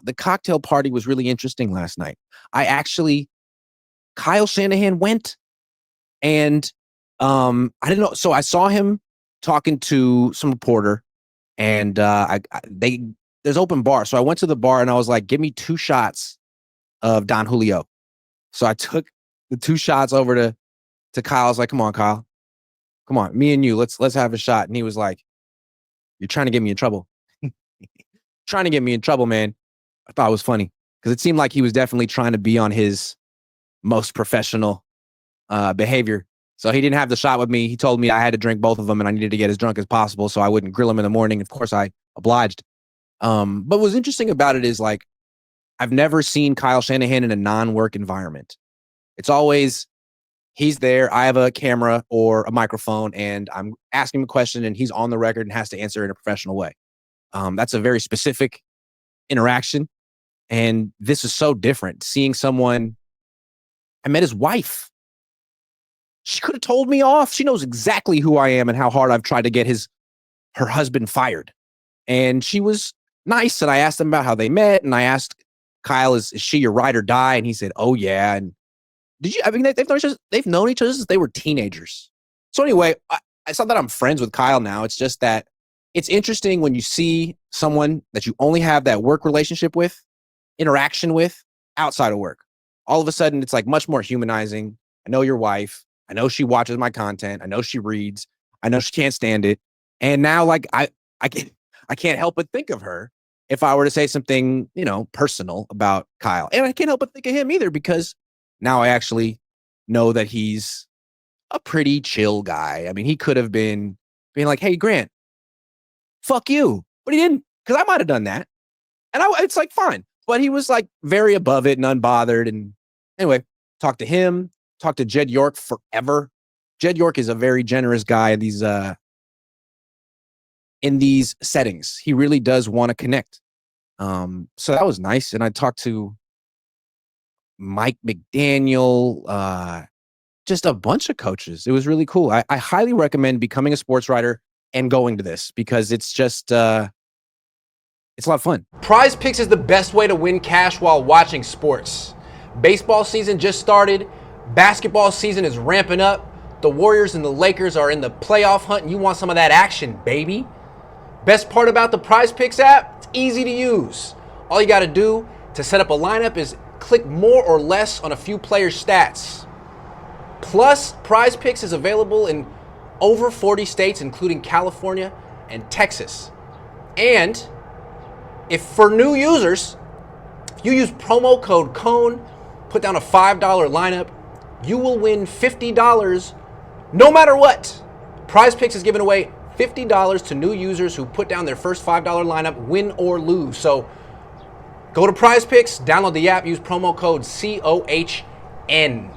the cocktail party was really interesting last night. Kyle Shanahan went, and I didn't know. So I saw him talking to some reporter, and there's open bar. So I went to the bar and I was like, give me 2 shots of Don Julio. So I took the 2 shots over to Kyle. I was like, come on, Kyle. Come on, me and you, let's have a shot. And he was like, you're trying to get me in trouble. Trying to get me in trouble, man. I thought it was funny because it seemed like he was definitely trying to be on his most professional behavior. So he didn't have the shot with me. He told me I had to drink both of them and I needed to get as drunk as possible so I wouldn't grill him in the morning. Of course, I obliged. But what's interesting about it is, like, I've never seen Kyle Shanahan in a non-work environment. It's always he's there, I have a camera or a microphone, and I'm asking him a question, and he's on the record and has to answer in a professional way. That's a very specific interaction. And this is so different. Seeing someone, I met his wife. She could have told me off. She knows exactly who I am and how hard I've tried to get her husband fired. And she was nice. And I asked him about how they met. And I asked Kyle, is she your ride or die? And he said, oh, yeah. And they've known each other since they were teenagers. So anyway, it's not that I'm friends with Kyle now. It's just that it's interesting when you see someone that you only have that work relationship with, interaction with, outside of work. All of a sudden, it's like much more humanizing. I know your wife. I know she watches my content. I know she reads. I know she can't stand it. And now, like, I can't help but think of her if I were to say something, personal about Kyle. And I can't help but think of him either, because now I actually know that he's a pretty chill guy. I mean, he could have been being like, hey, Grant, fuck you. But he didn't, because I might have done that. And it's like, fine. But he was like very above it and unbothered. And anyway, talked to him, talked to Jed York forever. Jed York is a very generous guy in these settings. He really does want to connect. So that was nice. And I talked to Mike McDaniel, just a bunch of coaches. It was really cool. I highly recommend becoming a sports writer and going to this, because it's just, it's a lot of fun. Prize Picks is the best way to win cash while watching sports. Baseball season just started. Basketball season is ramping up. The Warriors and the Lakers are in the playoff hunt, and you want some of that action, baby. Best part about the Prize Picks app, it's easy to use. All you got to do to set up a lineup is click more or less on a few players' stats. Plus, Prize Picks is available in over 40 states, including California and Texas. And if for new users, if you use promo code Cohn, put down a $5 lineup, you will win $50 no matter what. Prize Picks is giving away $50 to new users who put down their first $5 lineup, win or lose. So go to Prize Picks, download the app, use promo code COHN.